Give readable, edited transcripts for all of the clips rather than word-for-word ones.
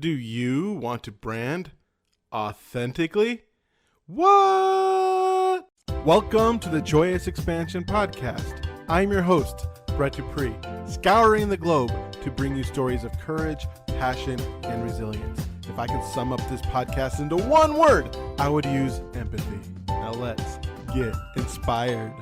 Do you want to brand authentically? What? Welcome to the Joyous Expansion Podcast. I'm your host, Brett Dupree, scouring the globe to bring you stories of courage, passion, and resilience. If I could sum up this podcast into one word, I would use empathy. Now let's get inspired.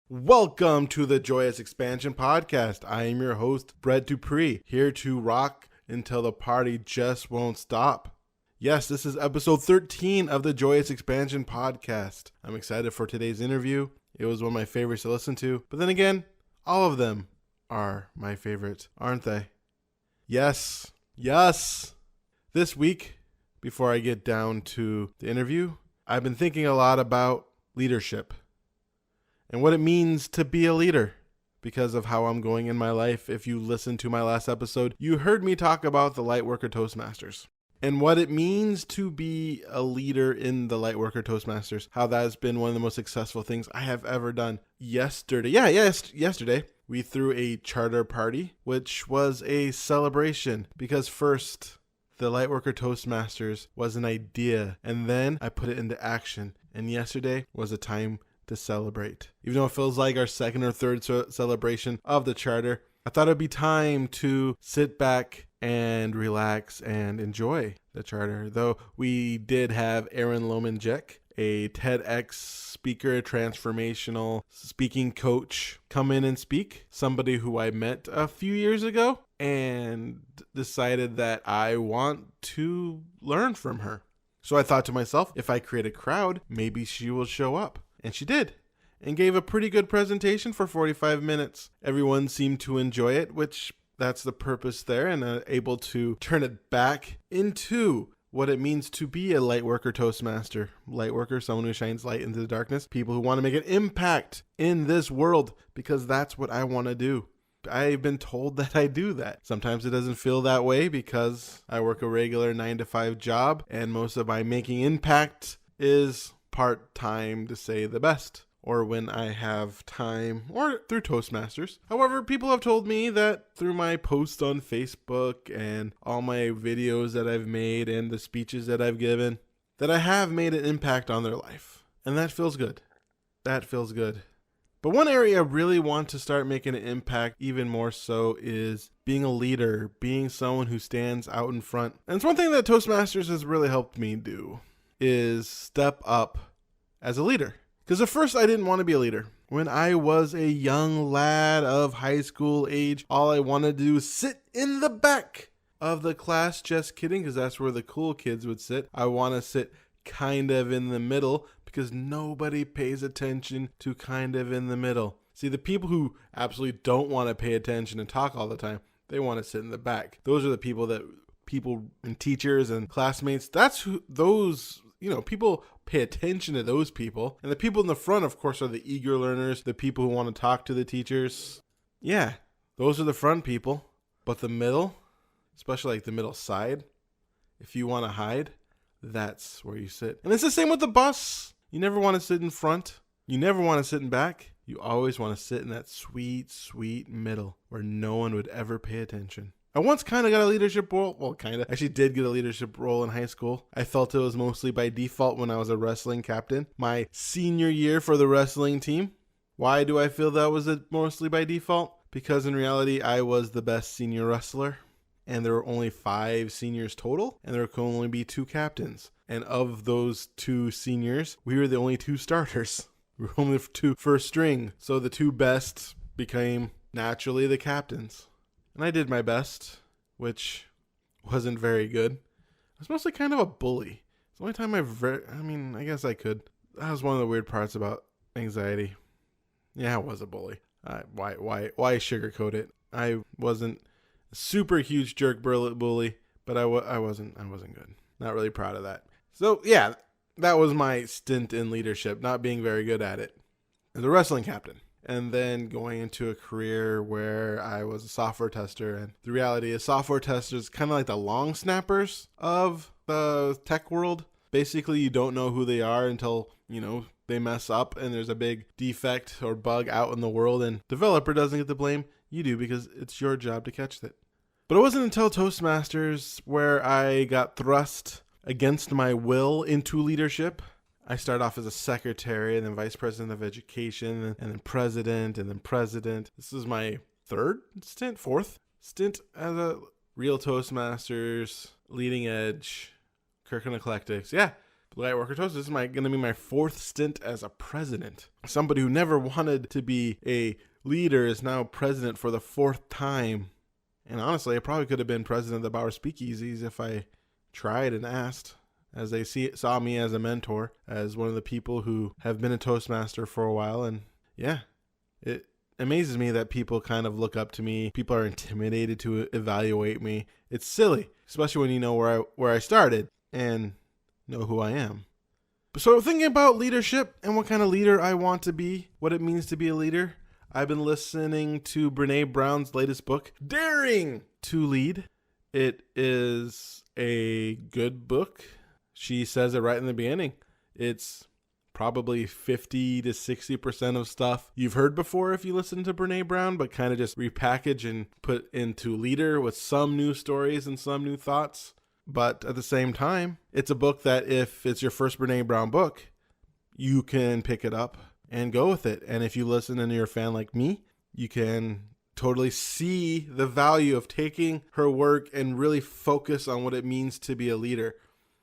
Welcome to the Joyous Expansion Podcast. I am your host, Brett Dupree, here to rock until the party just won't stop. Yes, this is episode 13 of the Joyous Expansion Podcast. I'm excited for today's interview. It was one of my favorites to listen to. But then again, all of them are my favorites, aren't they? Yes. This week, before I get down to the interview, I've been thinking a lot about leadership and what it means to be a leader because of how I'm going in my life. If you listened to my last episode, you heard me talk about the Lightworker Toastmasters and what it means to be a leader in the Lightworker Toastmasters, how that has been one of the most successful things I have ever done. Yesterday, we threw a charter party, which was a celebration because first, the Lightworker Toastmasters was an idea, and then I put it into action. And yesterday was a time to celebrate. Even though it feels like our second or third celebration of the charter, I thought it'd be time to sit back and relax and enjoy the charter. Though we did have Aaron Lomanjek, a TEDx speaker, transformational speaking coach, come in and speak. Somebody who I met a few years ago and decided that I want to learn from her. So I thought to myself, if I create a crowd, maybe she will show up. And she did, and gave a pretty good presentation for 45 minutes. Everyone seemed to enjoy it, which that's the purpose there, and able to turn it back into what it means to be a Lightworker Toastmaster. Lightworker, someone who shines light into the darkness, people who want to make an impact in this world, because that's what I want to do. I've been told that I do that. Sometimes it doesn't feel that way because I work a regular 9-to-5 job, and most of my making impact is part-time, to say the best, or when I have time, or through Toastmasters. However, people have told me that through my posts on Facebook and all my videos that I've made and the speeches that I've given, that I have made an impact on their life. And that feels good. But one area I really want to start making an impact even more so is being a leader, being someone who stands out in front. And it's one thing that Toastmasters has really helped me do, is step up as a leader. Because at first I didn't want to be a leader. When I was a young lad of high school age, all I wanted to do was sit in the back of the class. Just kidding, because that's where the cool kids would sit. I want to sit kind of in the middle because nobody pays attention to kind of in the middle. See, the people who absolutely don't want to pay attention and talk all the time, they want to sit in the back. Those are the people and teachers and classmates, people pay attention to those people. And the people in the front, of course, are the eager learners, the people who want to talk to the teachers. Yeah, those are the front people. But the middle, especially like the middle side, if you want to hide, that's where you sit. And it's the same with the bus. You never want to sit in front. You never want to sit in back. You always want to sit in that sweet, sweet middle where no one would ever pay attention. I once kind of got a leadership role. Well, kind of. Actually did get a leadership role in high school. I felt it was mostly by default when I was a wrestling captain. My senior year for the wrestling team. Why do I feel that was mostly by default? Because in reality, I was the best senior wrestler. And there were only 5 seniors total. And there could only be 2 captains. And of those 2 seniors, we were the only 2 starters. We were only 2 first string. So the 2 best became naturally the captains. And I did my best, which wasn't very good. I was mostly kind of a bully. It's the only time I guess I could. That was one of the weird parts about anxiety. Yeah, I was a bully. Why sugarcoat it? I wasn't a super huge jerk bully, but I wasn't good. Not really proud of that. So yeah, that was my stint in leadership, not being very good at it as a wrestling captain. And then going into a career where I was a software tester. And the reality is software testers kind of like the long snappers of the tech world. Basically, you don't know who they are until, they mess up and there's a big defect or bug out in the world and developer doesn't get the blame. You do because it's your job to catch it. But it wasn't until Toastmasters where I got thrust against my will into leadership. I started off as a secretary and then vice president of education and then president and then president. This is my fourth stint as a real Toastmasters, leading edge, Kirkland Eclectics. Yeah, Lightworker Toast. This is going to be my fourth stint as a president. Somebody who never wanted to be a leader is now president for the fourth time. And honestly, I probably could have been president of the Bauer Speakeasies if I tried and asked, as they saw me as a mentor, as one of the people who have been a Toastmaster for a while. And yeah, it amazes me that people kind of look up to me. People are intimidated to evaluate me. It's silly, especially when you know where I started and know who I am. So thinking about leadership and what kind of leader I want to be, what it means to be a leader, I've been listening to Brene Brown's latest book, Daring to Lead. It is a good book. She says it right in the beginning. It's probably 50 to 60% of stuff you've heard before if you listen to Brene Brown, but kind of just repackage and put into leader with some new stories and some new thoughts. But at the same time, it's a book that if it's your first Brene Brown book, you can pick it up and go with it. And if you listen and you're a fan like me, you can totally see the value of taking her work and really focus on what it means to be a leader,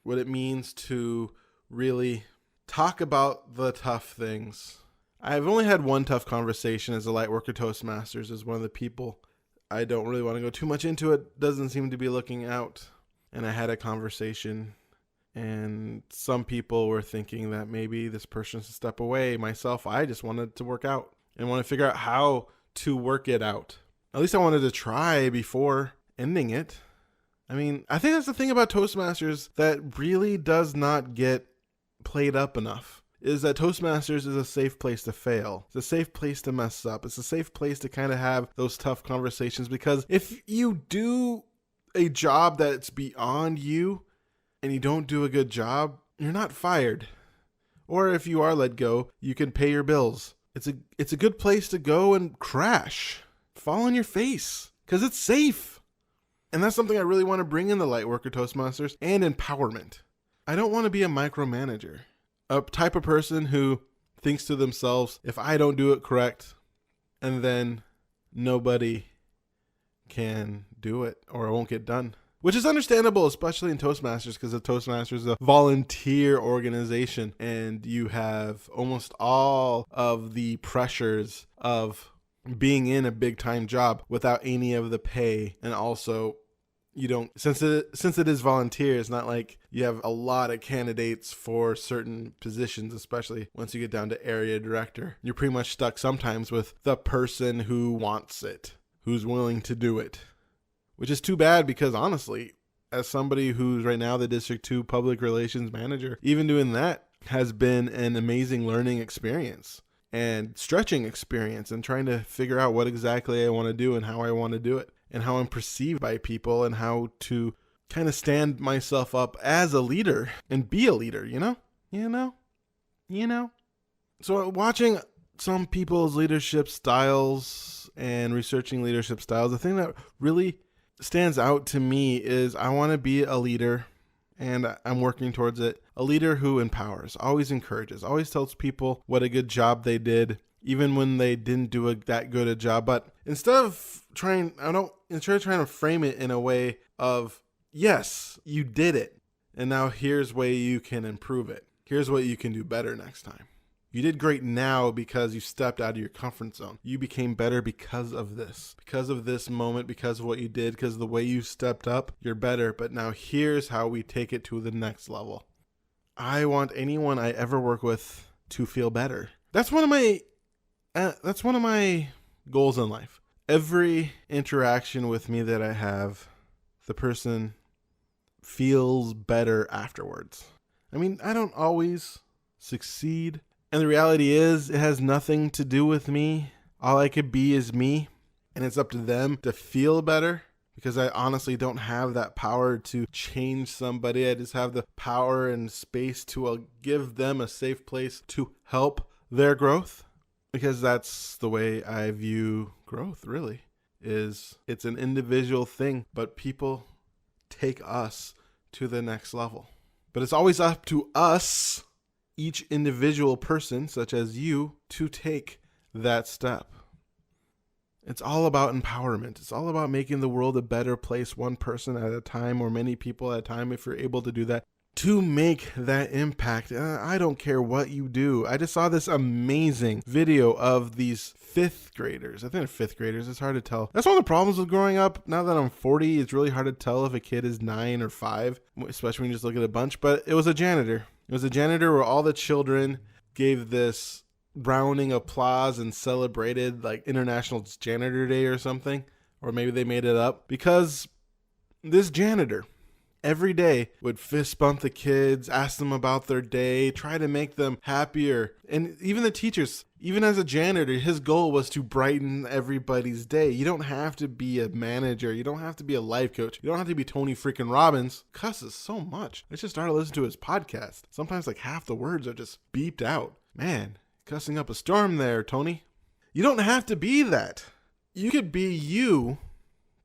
what it means to really talk about the tough things. I've only had one tough conversation as a Lightworker Toastmasters as one of the people. I don't really want to go too much into it. Doesn't seem to be looking out. And I had a conversation, and some people were thinking that maybe this person should step away. Myself, I just wanted to work out and want to figure out how to work it out. At least I wanted to try before ending it. I mean, I think that's the thing about Toastmasters that really does not get played up enough, is that Toastmasters is a safe place to fail. It's a safe place to mess up. It's a safe place to kind of have those tough conversations, because if you do a job that's beyond you and you don't do a good job, you're not fired. Or if you are let go, you can pay your bills. It's a good place to go and crash. Fall on your face, because it's safe. And that's something I really want to bring in the Lightworker Toastmasters, and empowerment. I don't want to be a micromanager, a type of person who thinks to themselves, if I don't do it correct, and then nobody can do it or it won't get done. Which is understandable, especially in Toastmasters, because the Toastmasters is a volunteer organization and you have almost all of the pressures of being in a big time job without any of the pay. And also you don't, since it is volunteer, it's not like you have a lot of candidates for certain positions, especially once you get down to area director. You're pretty much stuck sometimes with the person who wants it, who's willing to do it, which is too bad, because honestly, as somebody who's right now the District 2 Public Relations Manager, even doing that has been an amazing learning experience and stretching experience, and trying to figure out what exactly I want to do and how I want to do it and how I'm perceived by people and how to kind of stand myself up as a leader and be a leader, you know? So watching some people's leadership styles and researching leadership styles, the thing that really stands out to me is I want to be a leader, and I'm working towards it. A leader who empowers, always encourages, always tells people what a good job they did, even when they didn't do that good a job. But instead of trying to frame it in a way of, yes, you did it, and now here's way you can improve it. Here's what you can do better next time. You did great now because you stepped out of your comfort zone. You became better because of this moment, because of what you did, because of the way you stepped up, you're better. But now here's how we take it to the next level. I want anyone I ever work with to feel better. That's one of my goals in life. Every interaction with me that I have, the person feels better afterwards. I mean, I don't always succeed. And the reality is, it has nothing to do with me. All I could be is me. And it's up to them to feel better, because I honestly don't have that power to change somebody. I just have the power and space to give them a safe place to help their growth, because that's the way I view growth, really, it's an individual thing, but people take us to the next level. But it's always up to us, each individual person, such as you, to take that step. It's all about empowerment. It's all about making the world a better place, one person at a time or many people at a time, if you're able to do that, to make that impact. I don't care what you do. I just saw this amazing video of these fifth graders. I think they're fifth graders. It's hard to tell. That's one of the problems with growing up. Now that I'm 40, it's really hard to tell if a kid is 9 or 5, especially when you just look at a bunch. But it was a janitor. It was a janitor where all the children gave this rounding applause and celebrated like International Janitor Day or something, or maybe they made it up, because this janitor every day would fist bump the kids, ask them about their day, try to make them happier. And even the teachers, even as a janitor, his goal was to brighten everybody's day. You don't have to be a manager. You don't have to be a life coach. You don't have to be Tony freaking Robbins. Cusses so much. I just started listening to his podcast. Sometimes like half the words are just beeped out. Man, cussing up a storm there, Tony. You don't have to be that. You could be you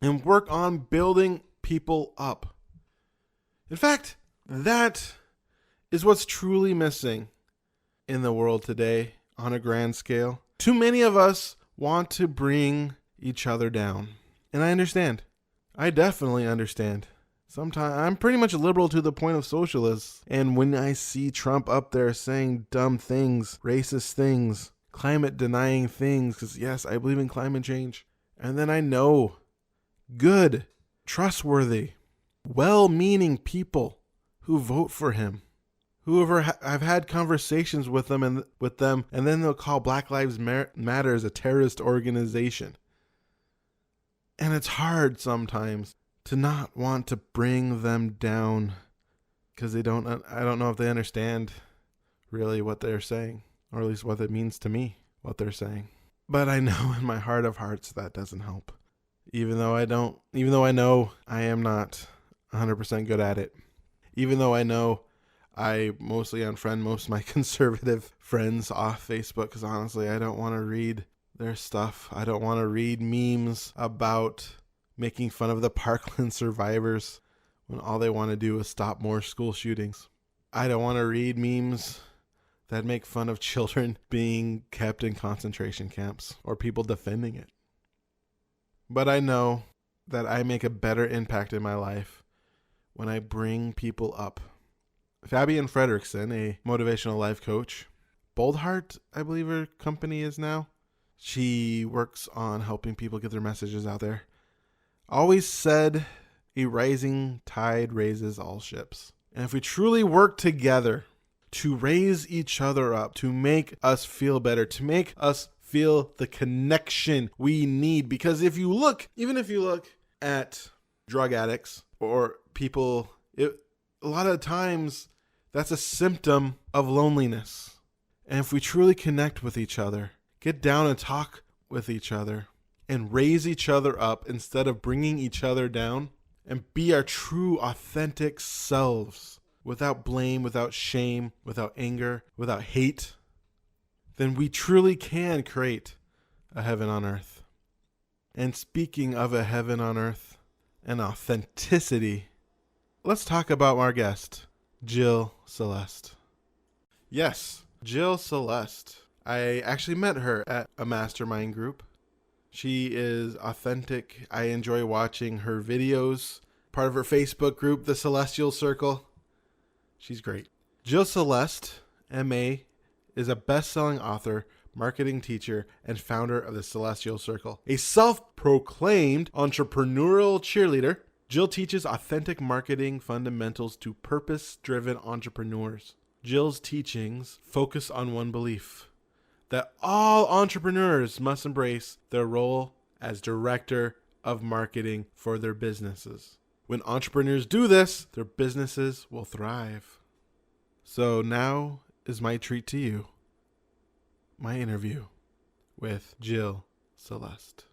and work on building people up. In fact, that is what's truly missing in the world today on a grand scale. Too many of us want to bring each other down. And I understand. I definitely understand. Sometimes I'm pretty much liberal to the point of socialist. And when I see Trump up there saying dumb things, racist things, climate denying things, because yes, I believe in climate change. And then I know good, trustworthy, well-meaning people who vote for him, I've had conversations with them and then they'll call Black Lives Matter a terrorist organization. And it's hard sometimes to not want to bring them down because I don't know if they understand really what they're saying, or at least what it means to me, what they're saying. But I know in my heart of hearts that doesn't help. Even though I know I am not 100% good at it. Even though I know I mostly unfriend most of my conservative friends off Facebook, because honestly, I don't want to read their stuff. I don't want to read memes about making fun of the Parkland survivors when all they want to do is stop more school shootings. I don't want to read memes that make fun of children being kept in concentration camps or people defending it. But I know that I make a better impact in my life when I bring people up. Fabian Fredrickson, a motivational life coach, Boldheart, I believe her company is now. She works on helping people get their messages out there. Always said, a rising tide raises all ships. And if we truly work together to raise each other up, to make us feel better, to make us feel the connection we need. Because even if you look at drug addicts or people, a lot of times that's a symptom of loneliness. And if we truly connect with each other, get down and talk with each other, and raise each other up instead of bringing each other down, and be our true, authentic selves without blame, without shame, without anger, without hate, then we truly can create a heaven on earth. And speaking of a heaven on earth and authenticity, let's talk about our guest, Jill Celeste. Yes, Jill Celeste. I actually met her at a mastermind group. She is authentic. I enjoy watching her videos. Part of her Facebook group, The Celestial Circle. She's great. Jill Celeste, M.A., is a best-selling author, marketing teacher, and founder of The Celestial Circle. A self-proclaimed entrepreneurial cheerleader, Jill teaches authentic marketing fundamentals to purpose-driven entrepreneurs. Jill's teachings focus on one belief: that all entrepreneurs must embrace their role as director of marketing for their businesses. When entrepreneurs do this, their businesses will thrive. So now is my treat to you, my interview with Jill Celeste.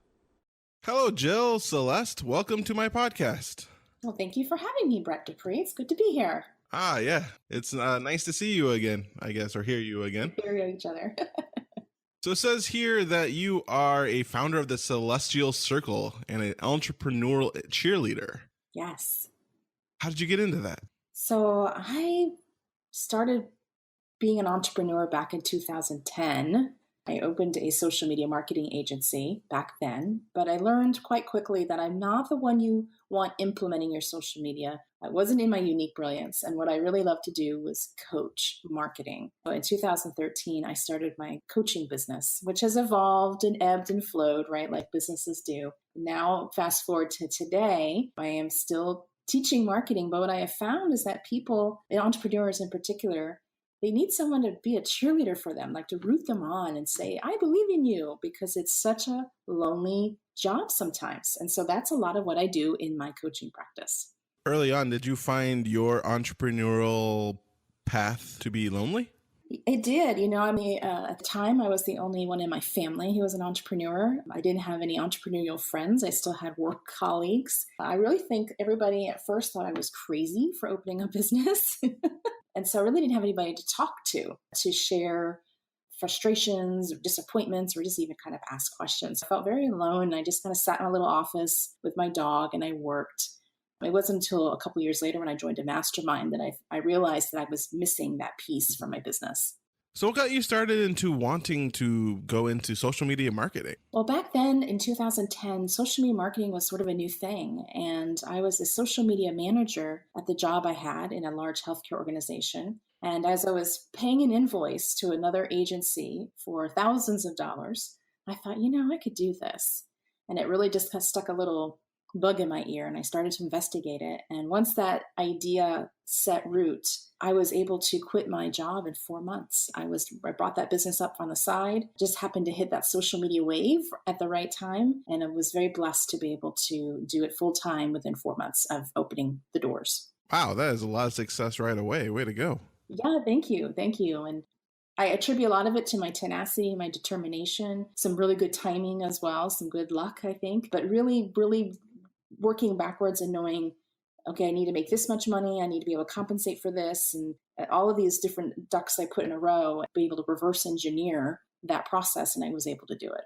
Hello, Jill Celeste. Welcome to my podcast. Well, thank you for having me, Brett Dupree. It's good to be here. Yeah. It's nice to see you again, I guess, or hear you again. Hear each other. So it says here that you are a founder of the Celestial Circle and an entrepreneurial cheerleader. Yes. How did you get into that? So I started being an entrepreneur back in 2010. I opened a social media marketing agency back then, but I learned quite quickly that I'm not the one you want implementing your social media. I wasn't in my unique brilliance. And what I really loved to do was coach marketing. So in 2013, I started my coaching business, which has evolved and ebbed and flowed, right? Like businesses do. Now, fast forward to today, I am still teaching marketing. But what I have found is that people, and entrepreneurs in particular, they need someone to be a cheerleader for them, like to root them on and say, I believe in you, because it's such a lonely job sometimes. And so that's a lot of what I do in my coaching practice. Early on, did you find your entrepreneurial path to be lonely? It did. At the time, I was the only one in my family who was an entrepreneur. I didn't have any entrepreneurial friends. I still had work colleagues. I really think everybody at first thought I was crazy for opening a business. And so I really didn't have anybody to talk to share frustrations or disappointments or just even kind of ask questions. I felt very alone. I just kind of sat in a little office with my dog and I worked. It wasn't until a couple of years later when I joined a mastermind that I realized that I was missing that piece from my business. So what got you started into wanting to go into social media marketing? Well, back then in 2010, social media marketing was sort of a new thing. And I was a social media manager at the job I had in a large healthcare organization. And as I was paying an invoice to another agency for thousands of dollars, I thought, I could do this. And it really just kind of stuck a little bug in my ear, and I started to investigate it. And once that idea set root, I was able to quit my job in 4 months. I brought that business up on the side, just happened to hit that social media wave at the right time. And I was very blessed to be able to do it full time within 4 months of opening the doors. Wow, that is a lot of success right away. Way to go. Yeah, thank you. Thank you. And I attribute a lot of it to my tenacity, my determination, some really good timing as well, some good luck, I think, but really, really working backwards and knowing, okay, I need to make this much money. I need to be able to compensate for this. And all of these different ducks I put in a row, be able to reverse engineer that process. And I was able to do it.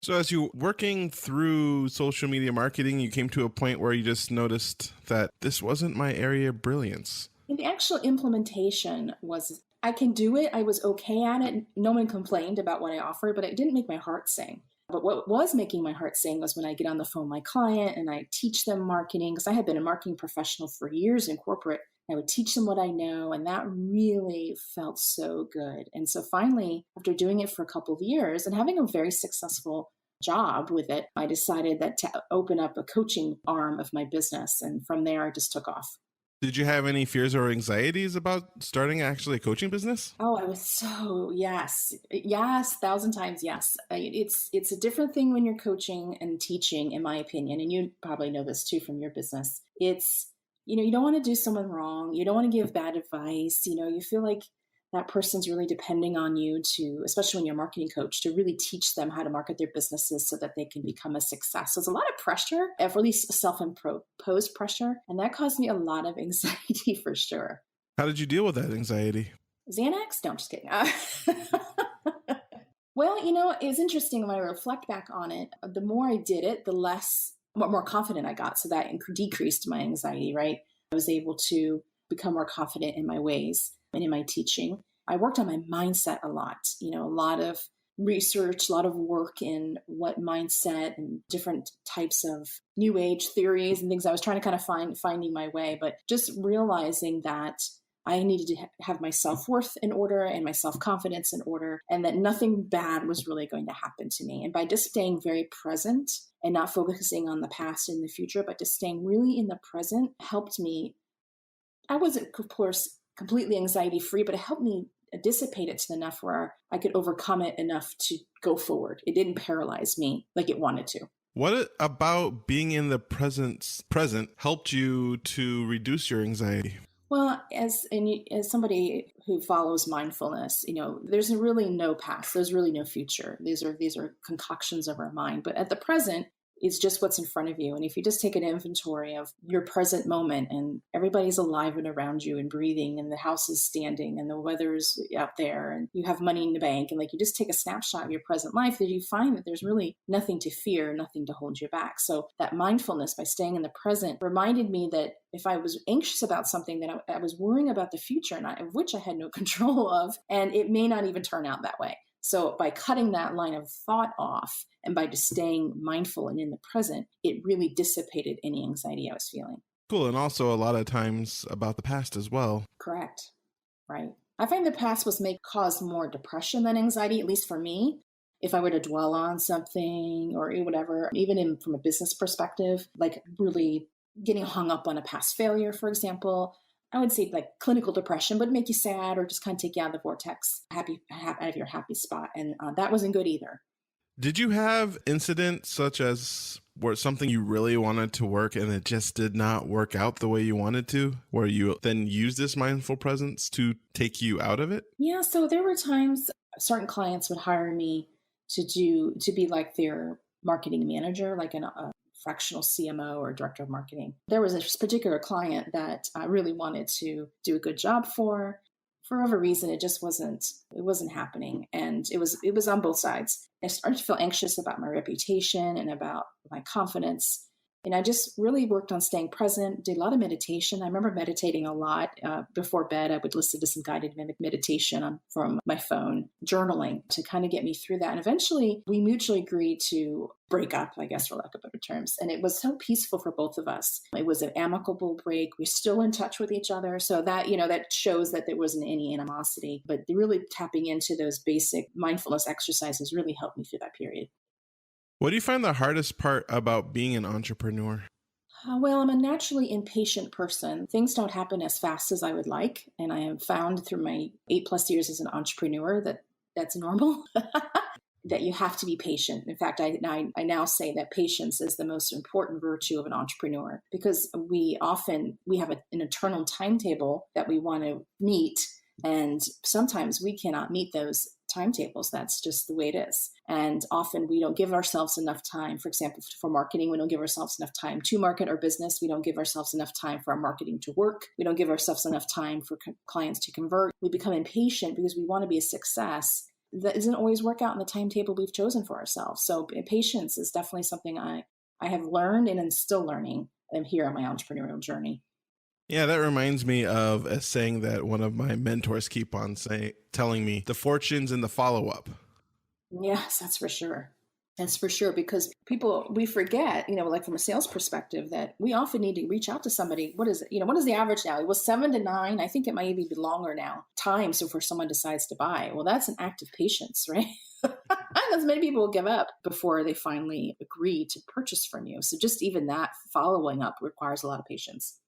So as you working through social media marketing, you came to a point where you just noticed that this wasn't my area of brilliance. And the actual implementation was, I can do it. I was okay at it. No one complained about what I offered, but it didn't make my heart sing. But what was making my heart sing was when I get on the phone with my client and I teach them marketing, because I had been a marketing professional for years in corporate. I would teach them what I know, and that really felt so good. And so finally, after doing it for a couple of years and having a very successful job with it, I decided that to open up a coaching arm of my business. And from there, I just took off. Did you have any fears or anxieties about starting actually a coaching business? Oh, I was so, yes, 1,000 times yes. It's a different thing when you're coaching and teaching, in my opinion. And you probably know this too from your business. It's, you don't want to do someone wrong. You don't want to give bad advice. You feel like that person's really depending on you to, especially when you're a marketing coach, to really teach them how to market their businesses so that they can become a success. So there's a lot of pressure, at least self-imposed pressure. And that caused me a lot of anxiety for sure. How did you deal with that anxiety? Xanax? No, I'm just kidding. Well, it was interesting when I reflect back on it. The more I did it, the more confident I got. So that decreased my anxiety, right? I was able to become more confident in my ways and in my teaching. I worked on my mindset a lot, a lot of research, a lot of work in what mindset and different types of new age theories and things. I was trying to kind of finding my way, but just realizing that I needed to have my self-worth in order and my self-confidence in order, and that nothing bad was really going to happen to me. And by just staying very present and not focusing on the past and the future, but just staying really in the present helped me. I wasn't, of course, completely anxiety-free, but it helped me dissipate it to enough where I could overcome it enough to go forward. It didn't paralyze me like it wanted to. What about being in the present helped you to reduce your anxiety? Well, as somebody who follows mindfulness, there's really no past. There's really no future. These are concoctions of our mind. But at the present, It's just what's in front of you. And if you just take an inventory of your present moment and everybody's alive and around you and breathing and the house is standing and the weather's out there and you have money in the bank and like you just take a snapshot of your present life, that you find that there's really nothing to fear, nothing to hold you back. So that mindfulness by staying in the present reminded me that if I was anxious about something, that I was worrying about the future, and of which I had no control of, and it may not even turn out that way. So by cutting that line of thought off and by just staying mindful and in the present, it really dissipated any anxiety I was feeling. Cool. And also a lot of times about the past as well. Correct. Right. I find the past cause more depression than anxiety, at least for me. If I were to dwell on something or whatever, even from a business perspective, like really getting hung up on a past failure, for example, I would say like clinical depression would make you sad or just kind of take you out of the vortex, out of your happy spot. And that wasn't good either. Did you have incidents such as where something you really wanted to work and it just did not work out the way you wanted to, where you then use this mindful presence to take you out of it? Yeah. So there were times certain clients would hire me to be like their marketing manager, like a fractional CMO or director of marketing. There was a particular client that I really wanted to do a good job for whatever reason. It wasn't happening. And it was on both sides. I started to feel anxious about my reputation and about my confidence. And I just really worked on staying present, did a lot of meditation. I remember meditating a lot. Before bed, I would listen to some guided meditation from my phone, journaling to kind of get me through that. And eventually we mutually agreed to break up, I guess, for lack of better terms. And it was so peaceful for both of us. It was an amicable break. We're still in touch with each other. So that, that shows that there wasn't any animosity, but really tapping into those basic mindfulness exercises really helped me through that period. What do you find the hardest part about being an entrepreneur? Well, I'm a naturally impatient person. Things don't happen as fast as I would like. And I have found through my 8+ years as an entrepreneur that that's normal, that you have to be patient. In fact, I now say that patience is the most important virtue of an entrepreneur, because we have an internal timetable that we want to meet. And sometimes we cannot meet those timetables. That's just the way it is. And often we don't give ourselves enough time. For example, for marketing, we don't give ourselves enough time to market our business. We don't give ourselves enough time for our marketing to work. We don't give ourselves enough time for clients to convert. We become impatient because we want to be a success that doesn't always work out in the timetable we've chosen for ourselves. So patience is definitely something I have learned and am still learning here on my entrepreneurial journey. Yeah, that reminds me of a saying that one of my mentors keep on telling me: the fortune's in the follow-up. Yes, that's for sure. That's for sure, because we forget, like from a sales perspective, that we often need to reach out to somebody. What is it? What is the average now? It was 7 to 9. I think it might even be longer now. Time so before someone decides to buy. Well, that's an act of patience, right? As many people will give up before they finally agree to purchase from you. So just even that following up requires a lot of patience.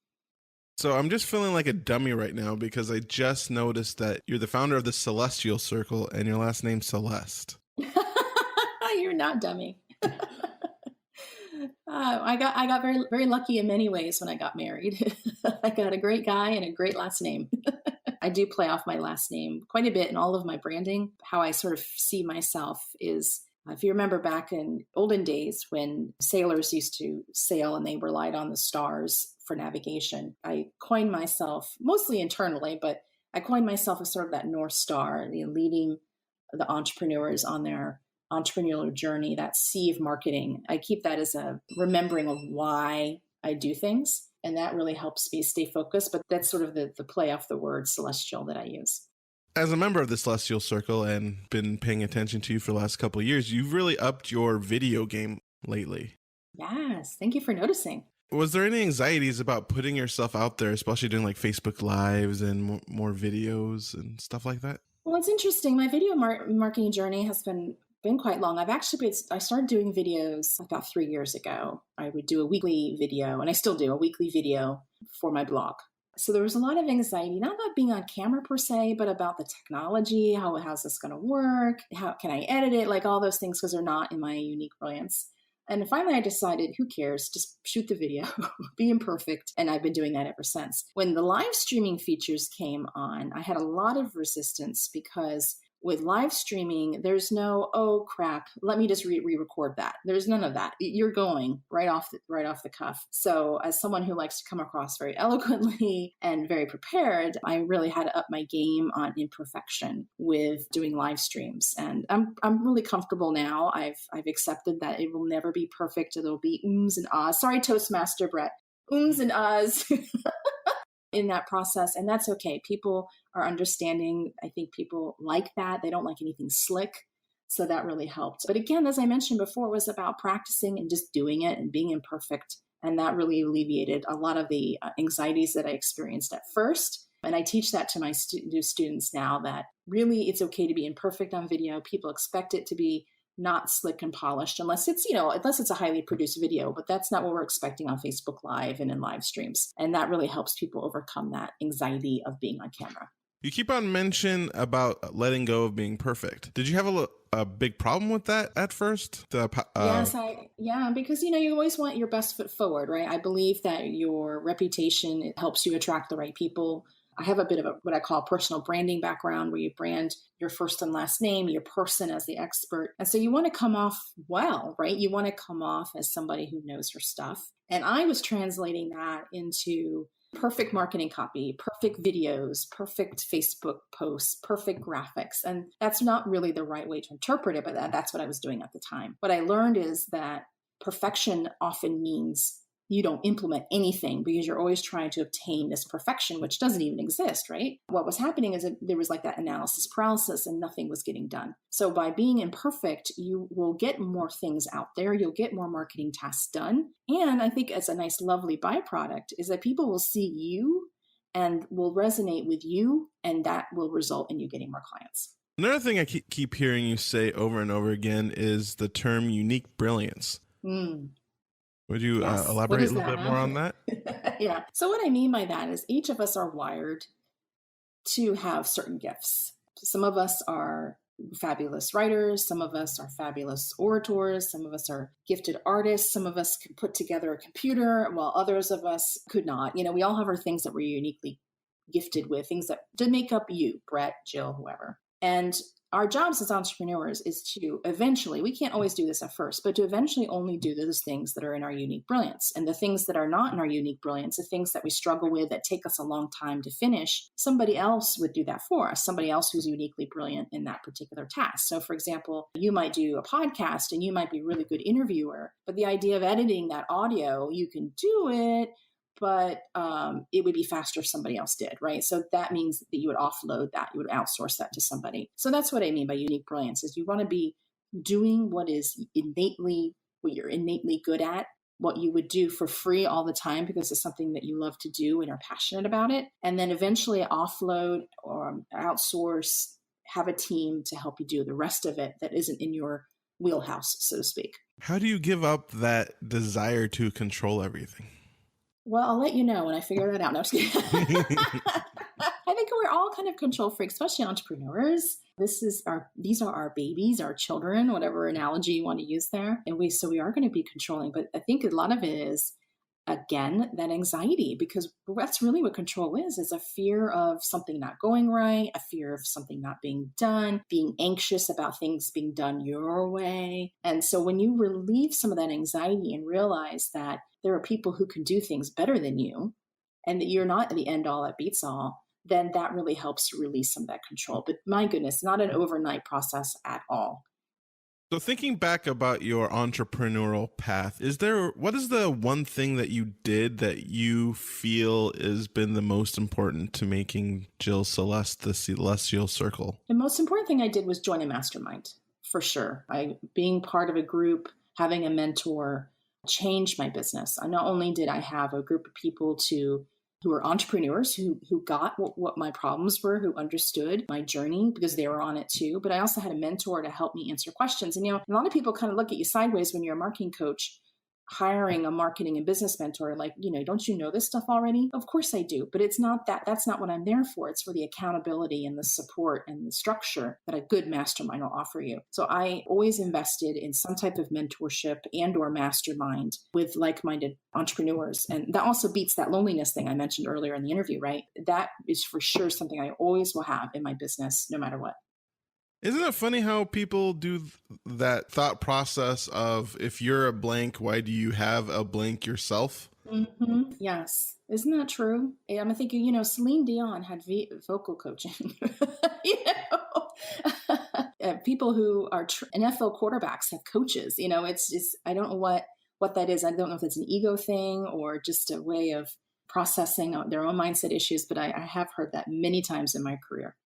So I'm just feeling like a dummy right now because I just noticed that you're the founder of the Celestial Circle and your last name's Celeste. You're not dummy. I got very, very lucky in many ways when I got married. I got a great guy and a great last name. I do play off my last name quite a bit in all of my branding. How I sort of see myself is, if you remember back in olden days when sailors used to sail and they relied on the stars for navigation, I coined myself, mostly internally, but I coined myself as sort of that North Star, leading the entrepreneurs on their entrepreneurial journey, that sea of marketing. I keep that as a remembering of why I do things. And that really helps me stay focused. But that's sort of the play off the word celestial that I use. As a member of the Celestial Circle and been paying attention to you for the last couple of years, you've really upped your video game lately. Yes. Thank you for noticing. Was there any anxieties about putting yourself out there, especially doing like Facebook Lives and more videos and stuff like that? Well, it's interesting. My video marketing journey has been quite long. I started doing videos about 3 years ago. I would do a weekly video, and I still do a weekly video for my blog. So there was a lot of anxiety, not about being on camera per se, but about the technology. How's this going to work? How can I edit it? Like all those things, because they're not in my unique brilliance. And finally, I decided, who cares? Just shoot the video, be imperfect. And I've been doing that ever since. When the live streaming features came on, I had a lot of resistance because With live streaming, there's no, oh crap, let me just re-record that. There's none of that. You're going right off the cuff. So as someone who likes to come across very eloquently and very prepared, I really had to up my game on imperfection with doing live streams. And I'm really comfortable now. I've accepted that it will never be perfect. It'll be ums and ahs. Sorry, Toastmaster Brett. Ums and ahs. In that process. And that's okay. People are understanding. I think people like that. They don't like anything slick. So that really helped. But again, as I mentioned before, it was about practicing and just doing it and being imperfect. And that really alleviated a lot of the anxieties that I experienced at first. And I teach that to my students now, that really it's okay to be imperfect on video. People expect it to be not slick and polished unless it's a highly produced video, but that's not what we're expecting on Facebook Live and in live streams. And that really helps people overcome that anxiety of being on camera. You keep on mentioning about letting go of being perfect. Did you have a big problem with that at first? Yes, because you always want your best foot forward, right? I believe that your reputation, it helps you attract the right people. I have a bit of what I call personal branding background, where you brand your first and last name, your person as the expert. And so you want to come off well, right? You want to come off as somebody who knows her stuff. And I was translating that into perfect marketing copy, perfect videos, perfect Facebook posts, perfect graphics. And that's not really the right way to interpret it, but that's what I was doing at the time. What I learned is that perfection often means you don't implement anything because you're always trying to obtain this perfection, which doesn't even exist, right? What was happening is that there was like that analysis paralysis and nothing was getting done. So by being imperfect, you will get more things out there. You'll get more marketing tasks done. And I think as a nice, lovely byproduct is that people will see you and will resonate with you, and that will result in you getting more clients. Another thing I keep hearing you say over and over again is the term unique brilliance. Would you elaborate a little bit more on that? Yeah. So what I mean by that is each of us are wired to have certain gifts. Some of us are fabulous writers. Some of us are fabulous orators. Some of us are gifted artists. Some of us can put together a computer, while others of us could not. We all have our things that we're uniquely gifted with, things that to make up you, Brett, Jill, whoever. And our jobs as entrepreneurs is to eventually, we can't always do this at first, but to eventually only do those things that are in our unique brilliance. And the things that are not in our unique brilliance, the things that we struggle with, that take us a long time to finish, somebody else would do that for us, somebody else who's uniquely brilliant in that particular task. So for example, you might do a podcast and you might be a really good interviewer, but the idea of editing that audio, you can do it, but it would be faster if somebody else did, right? So that means that you would offload that, you would outsource that to somebody. So that's what I mean by unique brilliance, is you want to be doing what you're innately good at, what you would do for free all the time because it's something that you love to do and are passionate about it. And then eventually offload or outsource, have a team to help you do the rest of it that isn't in your wheelhouse, so to speak. How do you give up that desire to control everything? Well, I'll let you know when I figure that out. No, I'm just kidding. I think we're all kind of control freaks, especially entrepreneurs. These are our babies, our children, whatever analogy you want to use there. And we are going to be controlling. But I think a lot of it is, again, that anxiety, because that's really what control is a fear of something not going right, a fear of something not being done, being anxious about things being done your way. And so when you relieve some of that anxiety and realize that there are people who can do things better than you, and that you're not the end all that beats all, then that really helps to release some of that control. But my goodness, not an overnight process at all. So thinking back about your entrepreneurial path, what is the one thing that you did that you feel has been the most important to making Jill Celeste the Celestial Circle? The most important thing I did was join a mastermind, for sure. Being part of a group, having a mentor, changed my business. Not only did I have a group of people who were entrepreneurs who got what my problems were, who understood my journey because they were on it too, but I also had a mentor to help me answer questions. And a lot of people kind of look at you sideways when you're a marketing coach hiring a marketing and business mentor, like, don't you know this stuff already? Of course I do, but it's not that. That's not what I'm there for. It's for the accountability and the support and the structure that a good mastermind will offer you. So I always invested in some type of mentorship and or mastermind with like-minded entrepreneurs. And that also beats that loneliness thing I mentioned earlier in the interview, right? That is for sure something I always will have in my business, no matter what. Isn't it funny how people do that thought process of if you're a blank, why do you have a blank yourself? Yes. Isn't that true? I'm thinking, Celine Dion had vocal coaching. you know, People who are NFL quarterbacks have coaches. It's just, I don't know what that is. I don't know if it's an ego thing or just a way of processing their own mindset issues, but I have heard that many times in my career.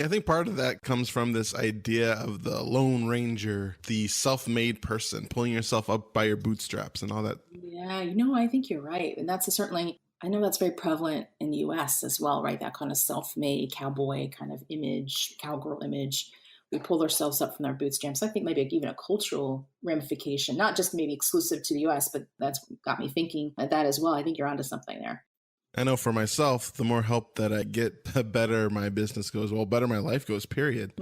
I think part of that comes from this idea of the Lone Ranger, the self-made person, pulling yourself up by your bootstraps and all that. Yeah, I think you're right. And that's certainly, I know that's very prevalent in the US as well, right? That kind of self made cowboy kind of image, cowgirl image. We pull ourselves up from our bootstraps. I think maybe even a cultural ramification, not just maybe exclusive to the US, but that's got me thinking at that as well. I think you're onto something there. I know for myself, the more help that I get, the better my business goes. Well, better my life goes, period.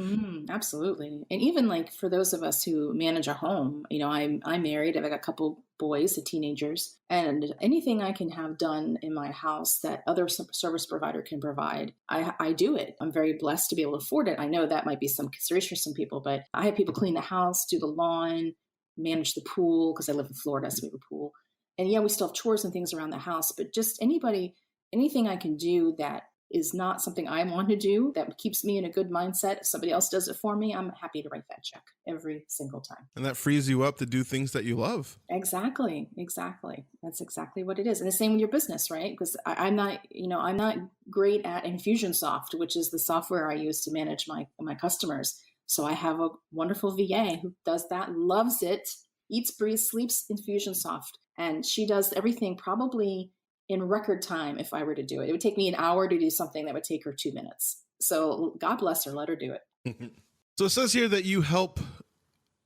Absolutely. And even like for those of us who manage a home, I'm married. I've got a couple boys, teenagers, and anything I can have done in my house that other service provider can provide, I do it. I'm very blessed to be able to afford it. I know that might be some consideration for some people, but I have people clean the house, do the lawn, manage the pool because I live in Florida, so we have a pool. And yeah, we still have chores and things around the house, but just anything I can do that is not something I want to do that keeps me in a good mindset. If somebody else does it for me, I'm happy to write that check every single time. And that frees you up to do things that you love. Exactly. That's exactly what it is. And the same with your business, right? Because I'm not great at Infusionsoft, which is the software I use to manage my customers. So I have a wonderful VA who does that, loves it, eats, breathes, sleeps Infusionsoft. And she does everything probably in record time. If I were to do it, it would take me an hour to do something that would take her 2 minutes. So God bless her, let her do it. So it says here that you help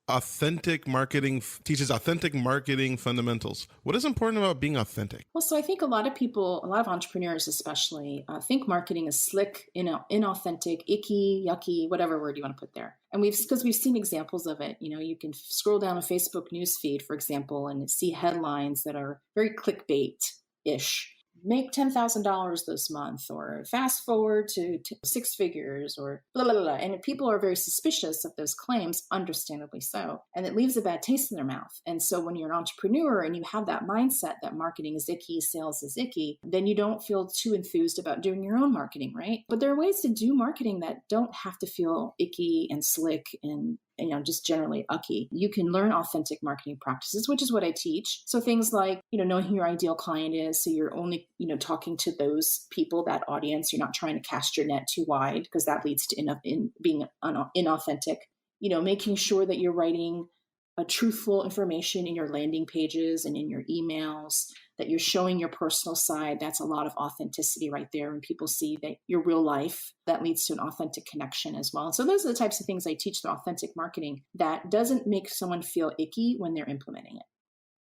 teaches authentic marketing fundamentals. What is important about being authentic? Well, so I think a lot of entrepreneurs especially, think marketing is slick, inauthentic, icky, yucky, whatever word you want to put there. And because we've seen examples of it. You can scroll down a Facebook news feed, for example, and see headlines that are very clickbait-ish. Make $10,000 this month, or fast forward to six figures, or blah, blah, blah. And people are very suspicious of those claims, understandably so. And it leaves a bad taste in their mouth. And so when you're an entrepreneur and you have that mindset that marketing is icky, sales is icky, then you don't feel too enthused about doing your own marketing, right? But there are ways to do marketing that don't have to feel icky and slick and just generally ucky. You can learn authentic marketing practices, which is what I teach. So things like, knowing who your ideal client is. So you're only, talking to those people, that audience. You're not trying to cast your net too wide because that leads to being inauthentic. Making sure that you're writing truthful information in your landing pages and in your emails, that you're showing your personal side. That's a lot of authenticity right there. When people see that your real life, that leads to an authentic connection as well. And so those are the types of things I teach through authentic marketing that doesn't make someone feel icky when they're implementing it.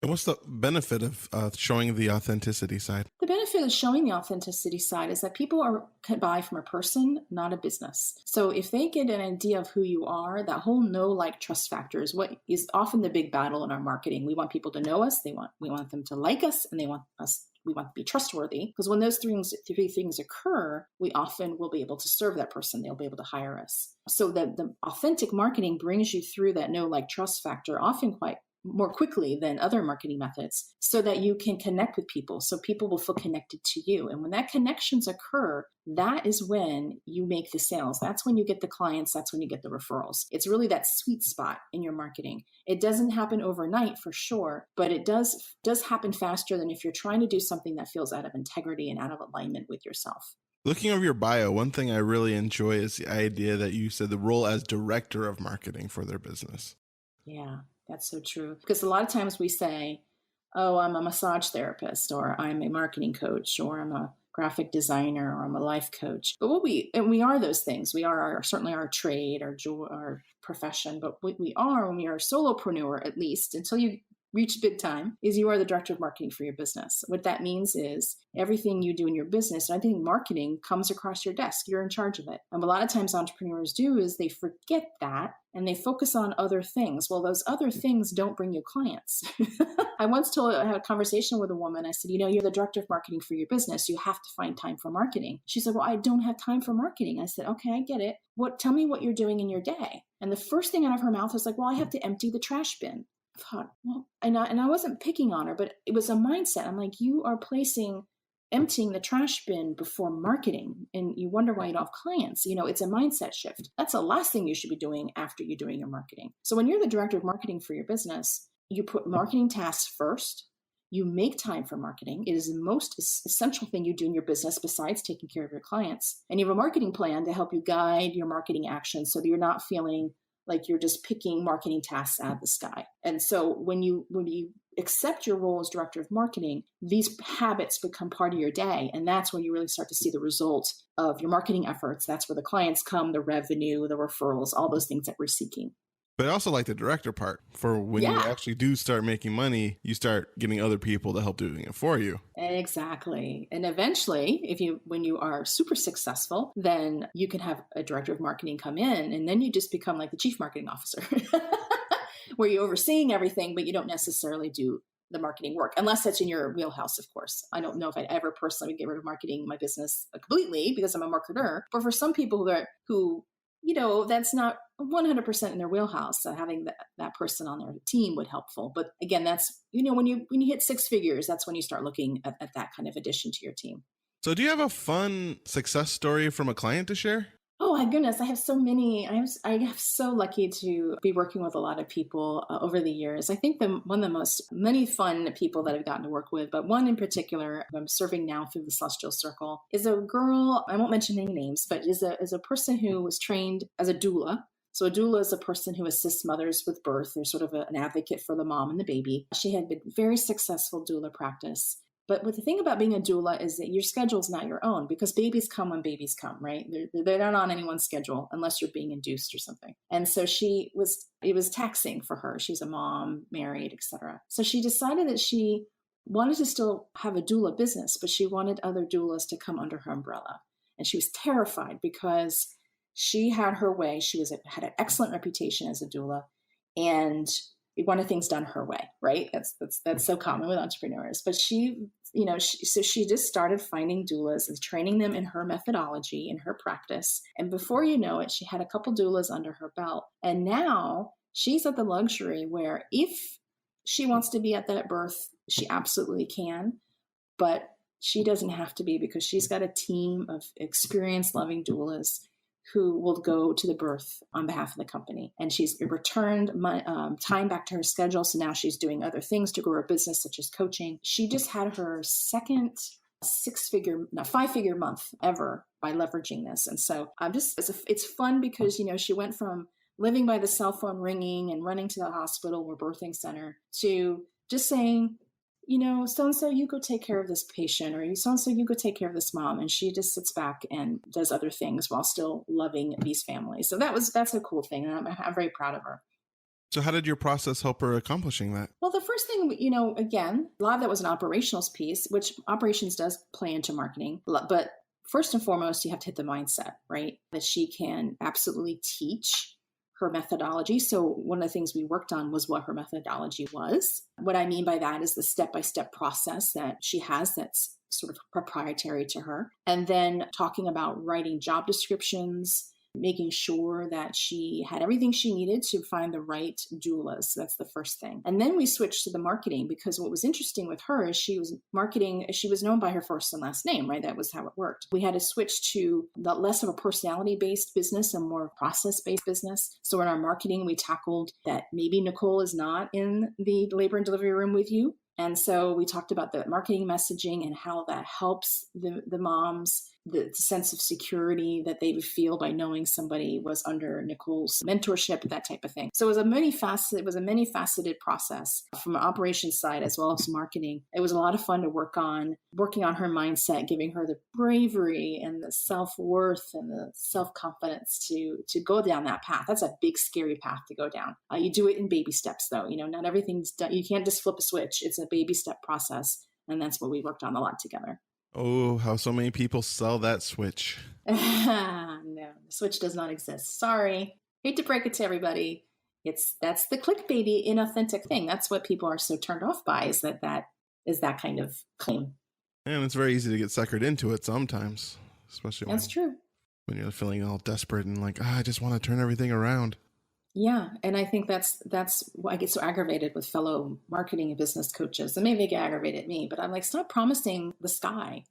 And what's the benefit of showing the authenticity side? The benefit of showing the authenticity side is that people can buy from a person, not a business. So if they get an idea of who you are, that whole know, like, trust factor is what is often the big battle in our marketing. We want people to know us. We want them to like us, and we want to be trustworthy, because when those three things occur, we often will be able to serve that person. They'll be able to hire us. So that the authentic marketing brings you through that know, like, trust factor often quite more quickly than other marketing methods, so that you can connect with people, so people will feel connected to you. And when that connections occur, that is when you make the sales. That's when you get the clients. That's when you get the referrals. It's really that sweet spot in your marketing. It doesn't happen overnight for sure, but it does happen faster than if you're trying to do something that feels out of integrity and out of alignment with yourself. Looking over your bio, one thing I really enjoy is the idea that you said the role as director of marketing for their business. Yeah. That's so true. Because a lot of times we say, oh, I'm a massage therapist, or I'm a marketing coach, or I'm a graphic designer, or I'm a life coach. But we are those things. We are certainly our trade, our profession. But what we are when we are a solopreneur, at least until you reached big time, is you are the director of marketing for your business. What that means is everything you do in your business, and I think marketing comes across your desk. You're in charge of it. And a lot of times entrepreneurs do is they forget that and they focus on other things. Well, those other things don't bring you clients. I had a conversation with a woman. I said, you're the director of marketing for your business. You have to find time for marketing. She said, well, I don't have time for marketing. I said, okay, I get it. Tell me what you're doing in your day. And the first thing out of her mouth was like, well, I have to empty the trash bin. I thought, well, and I wasn't picking on her, but it was a mindset. I'm like, you are placing emptying the trash bin before marketing, and you wonder why you don't have clients. It's a mindset shift. That's the last thing you should be doing after you're doing your marketing. So when you're the director of marketing for your business, you put marketing tasks first. You make time for marketing. It is the most essential thing you do in your business besides taking care of your clients. And you have a marketing plan to help you guide your marketing actions so that you're not feeling like you're just picking marketing tasks out of the sky. And so when you accept your role as director of marketing, these habits become part of your day. And that's when you really start to see the results of your marketing efforts. That's where the clients come, the revenue, the referrals, all those things that we're seeking. But I also like the director part for when you actually do start making money, you start getting other people to help doing it for you. Exactly. And eventually, when you are super successful, then you can have a director of marketing come in, and then you just become like the chief marketing officer where you're overseeing everything, but you don't necessarily do the marketing work, unless that's in your wheelhouse, of course. I don't know if I'd ever personally get rid of marketing my business completely because I'm a marketer, but for some people who that's not 100% in their wheelhouse. So having that person on their team would helpful. But again, that's, when you hit six figures, that's when you start looking at that kind of addition to your team. So do you have a fun success story from a client to share? Oh my goodness, I have so many. I am so lucky to be working with a lot of people over the years. I think one of the many fun people that I've gotten to work with, but one in particular who I'm serving now through the Celestial Circle, is a girl. I won't mention any names, but is a person who was trained as a doula. So a doula is a person who assists mothers with birth. They're sort of an advocate for the mom and the baby. She had been very successful doula practice. But the thing about being a doula is that your schedule is not your own, because babies come when babies come, right? They're not on anyone's schedule unless you're being induced or something. And so it was taxing for her. She's a mom, married, etc. So she decided that she wanted to still have a doula business, but she wanted other doulas to come under her umbrella. And she was terrified because she had her way. She had an excellent reputation as a doula, and we wanted things done her way, right? That's so common with entrepreneurs. But she just started finding doulas and training them in her methodology, in her practice. And before you know it, she had a couple doulas under her belt. And now she's at the luxury where if she wants to be at that birth, she absolutely can. But she doesn't have to be, because she's got a team of experienced, loving doulas who will go to the birth on behalf of the company. And she's returned time back to her schedule. So now she's doing other things to grow her business, such as coaching. She just had her second 5-figure month ever by leveraging this. And so it's fun because, she went from living by the cell phone ringing and running to the hospital or birthing center to just saying, so-and-so, you go take care of this patient, or so-and-so, you go take care of this mom. And she just sits back and does other things while still loving these families. So that's a cool thing. And I'm very proud of her. So how did your process help her accomplishing that? Well, the first thing, again, a lot of that was an operational piece, which operations does play into marketing. But first and foremost, you have to hit the mindset, right? That she can absolutely teach her methodology. So one of the things we worked on was what her methodology was. What I mean by that is the step-by-step process that she has that's sort of proprietary to her. And then talking about writing job descriptions, making sure that she had everything she needed to find the right doulas. So that's the first thing. And then we switched to the marketing, because what was interesting with her is she was known by her first and last name, right? That was how it worked. We had to switch to less of a personality-based business and more process-based business. So in our marketing, we tackled that maybe Nicole is not in the labor and delivery room with you. And so we talked about the marketing messaging and how that helps the moms, the sense of security that they would feel by knowing somebody was under Nicole's mentorship, that type of thing. So it was a many faceted process from an operations side as well as marketing. It was a lot of fun to working on her mindset, giving her the bravery and the self-worth and the self-confidence to go down that path. That's a big, scary path to go down. You do it in baby steps, though. Not everything's done. You can't just flip a switch. It's a baby step process. And that's what we worked on a lot together. Oh, how so many people sell that switch. No, the switch does not exist. Sorry. Hate to break it to everybody. That's the clickbaity, inauthentic thing. That's what people are so turned off by, is that kind of claim. And it's very easy to get suckered into it sometimes, especially true. When you're feeling all desperate and like, I just want to turn everything around. Yeah. And I think that's why I get so aggravated with fellow marketing and business coaches. And maybe they get aggravated at me, but I'm like, stop promising the sky.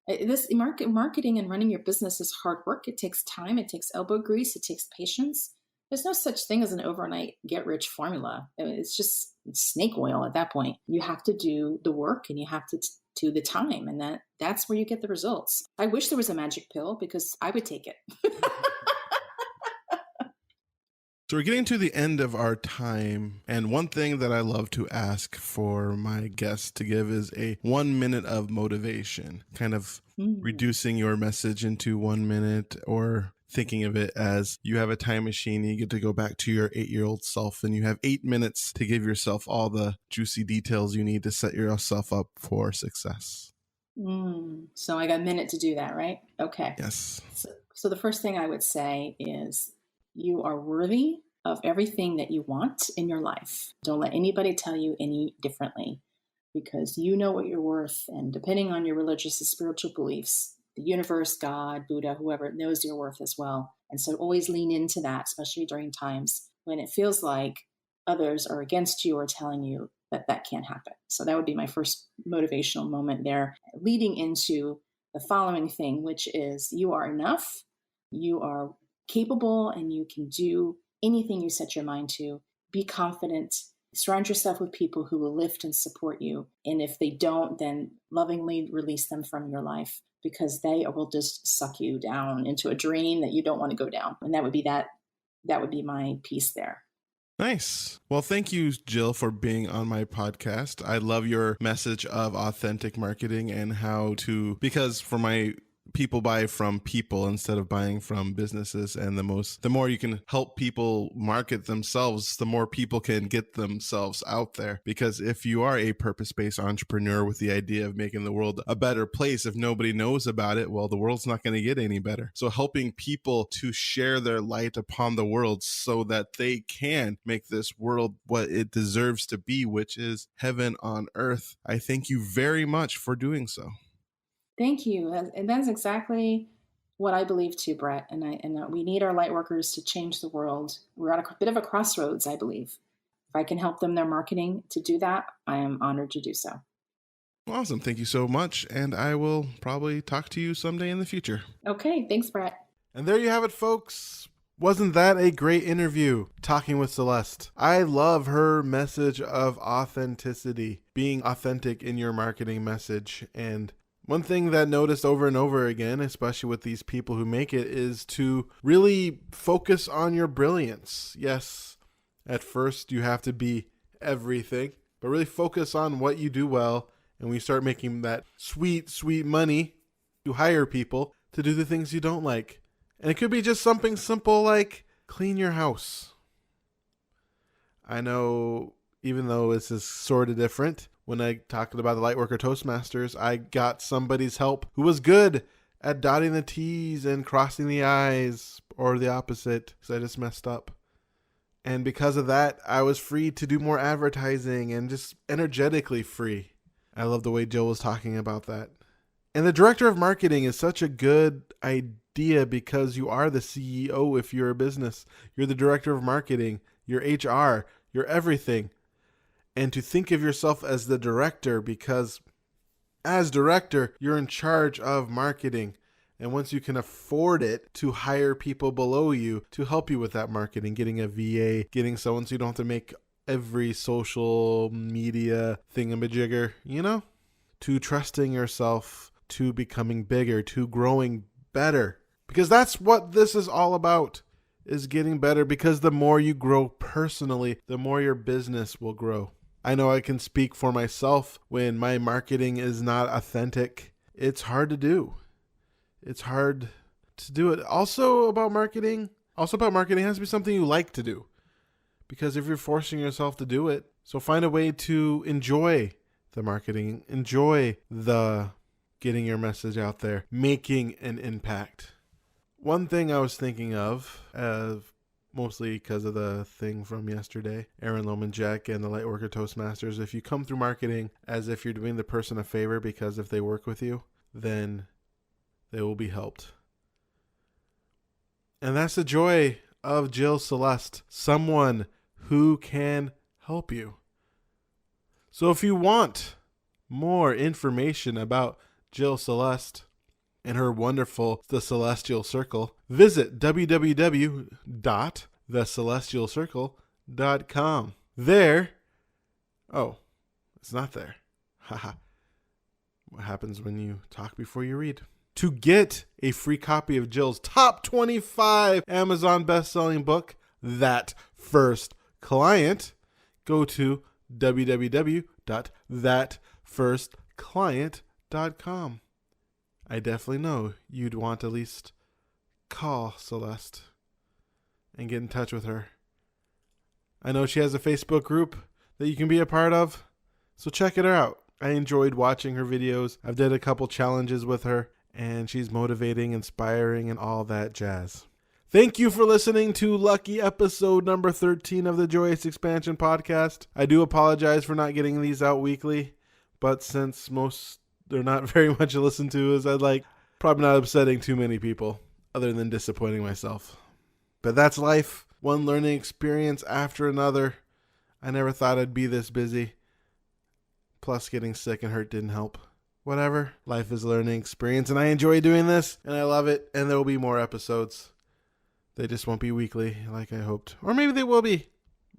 This marketing and running your business is hard work. It takes time. It takes elbow grease. It takes patience. There's no such thing as an overnight get-rich formula. It's just snake oil at that point. You have to do the work and you have to do the time. And that's where you get the results. I wish there was a magic pill because I would take it. So we're getting to the end of our time, and one thing that I love to ask for my guests to give is a 1 minute of motivation, kind of reducing your message into 1 minute, or thinking of it as you have a time machine and you get to go back to your 8-year-old self and you have 8 minutes to give yourself all the juicy details you need to set yourself up for success. So I got a minute to do that, right? Okay. Yes. So the first thing I would say is, you are worthy of everything that you want in your life. Don't let anybody tell you any differently, because you know what you're worth. And depending on your religious and spiritual beliefs, the universe, God, Buddha, whoever, knows your worth as well. And so always lean into that, especially during times when it feels like others are against you or telling you that can't happen. So that would be my first motivational moment there, leading into the following thing, which is, you are enough. You are capable and you can do anything you set your mind to. Be confident. Surround yourself with people who will lift and support you. And if they don't, then lovingly release them from your life, because they will just suck you down into a drain that you don't want to go down. And that would be my piece there. Nice. Well, thank you, Jill, for being on my podcast. I love your message of authentic marketing and because for my people buy from people instead of buying from businesses. And the more you can help people market themselves, the more people can get themselves out there. Because if you are a purpose-based entrepreneur with the idea of making the world a better place, if nobody knows about it, well, the world's not going to get any better. So helping people to share their light upon the world so that they can make this world what it deserves to be, which is heaven on earth. I thank you very much for doing so. Thank you. And that's exactly what I believe too, Brett. And we need our light workers to change the world. We're at a bit of a crossroads, I believe. If I can help them, their marketing, to do that, I am honored to do so. Awesome. Thank you so much. And I will probably talk to you someday in the future. Okay. Thanks, Brett. And there you have it, folks. Wasn't that a great interview talking with Celeste? I love her message of authenticity, being authentic in your marketing message. And one thing that I noticed over and over again, especially with these people who make it, is to really focus on your brilliance. Yes, at first you have to be everything, but really focus on what you do well. And we start making that sweet, sweet money to hire people to do the things you don't like. And it could be just something simple like clean your house. I know, even though this is sort of different, when I talked about the Lightworker Toastmasters, I got somebody's help who was good at dotting the T's and crossing the I's, or the opposite, because I just messed up. And because of that, I was free to do more advertising and just energetically free. I love the way Jill was talking about that. And the director of marketing is such a good idea, because you are the CEO if you're a business. You're the director of marketing, you're HR, you're everything. And to think of yourself as the director, because as director, you're in charge of marketing. And once you can afford it, to hire people below you to help you with that marketing, getting a VA, getting someone so you don't have to make every social media thingamajigger, to trusting yourself, to becoming bigger, to growing better. Because that's what this is all about, is getting better. Because the more you grow personally, the more your business will grow. I know I can speak for myself when my marketing is not authentic. It's hard to do. It's hard to do it. Also about marketing has to be something you like to do. Because if you're forcing yourself to do it, so find a way to enjoy the marketing, enjoy the getting your message out there, making an impact. One thing I was thinking of, mostly because of the thing from yesterday, Aaron Lohman Jack and the Lightworker Toastmasters, if you come through marketing as if you're doing the person a favor, because if they work with you, then they will be helped. And that's the joy of Jill Celeste, someone who can help you. So if you want more information about Jill Celeste and her wonderful The Celestial Circle, visit www.thecelestialcircle.com. There, it's not there. Haha. What happens when you talk before you read? To get a free copy of Jill's top 25 Amazon best-selling book, That First Client, go to www.thatfirstclient.com. I definitely know you'd want to at least call Celeste and get in touch with her. I know she has a Facebook group that you can be a part of, so check it out. I enjoyed watching her videos. I've did a couple challenges with her, and she's motivating, inspiring, and all that jazz. Thank you for listening to lucky episode number 13 of the Joyous Expansion podcast. I do apologize for not getting these out weekly, but since they're not very much listened to as I'd like, probably not upsetting too many people other than disappointing myself. But that's life. One learning experience after another. I never thought I'd be this busy. Plus getting sick and hurt didn't help. Whatever. Life is a learning experience, and I enjoy doing this, and I love it, and there will be more episodes. They just won't be weekly like I hoped. Or maybe they will be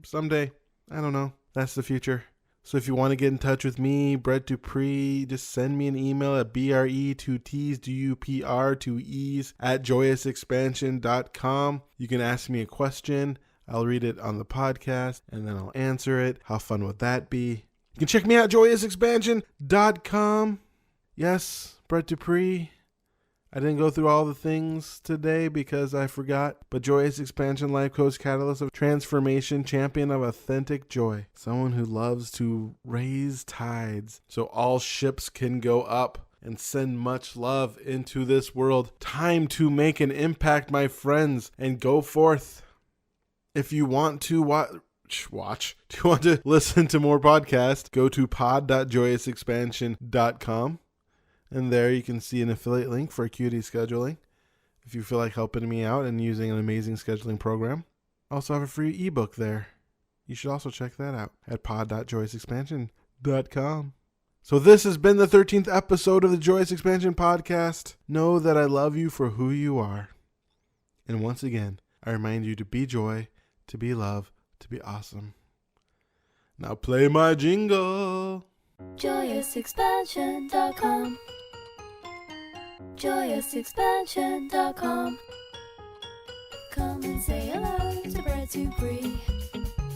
someday. I don't know. That's the future. So if you want to get in touch with me, Brett Dupree, just send me an email at BRE2TSDUPR2Es@joyousexpansion.com. You can ask me a question. I'll read it on the podcast, and then I'll answer it. How fun would that be? You can check me out at joyousexpansion.com. Yes, Brett Dupree. I didn't go through all the things today because I forgot, but Joyous Expansion Life Coach, Catalyst of Transformation, Champion of Authentic Joy. Someone who loves to raise tides so all ships can go up and send much love into this world. Time to make an impact, my friends, and go forth. If you want to do you want to listen to more podcasts, go to pod.joyousexpansion.com. And there you can see an affiliate link for Acuity Scheduling if you feel like helping me out and using an amazing scheduling program. I also have a free ebook there. You should also check that out at pod.joyousexpansion.com. So this has been the 13th episode of the Joyous Expansion Podcast. Know that I love you for who you are. And once again, I remind you to be joy, to be love, to be awesome. Now play my jingle. JoyousExpansion.com. JoyousExpansion.com. Come and say hello to Brett Dupree.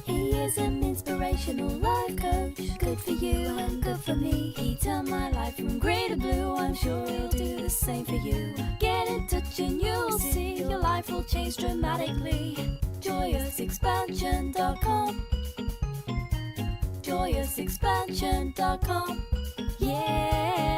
He is an inspirational life coach. Good for you and good for me. He turned my life from grey to blue. I'm sure he'll do the same for you. Get in touch and you'll see your life will change dramatically. JoyousExpansion.com. JoyousExpansion.com. Yeah.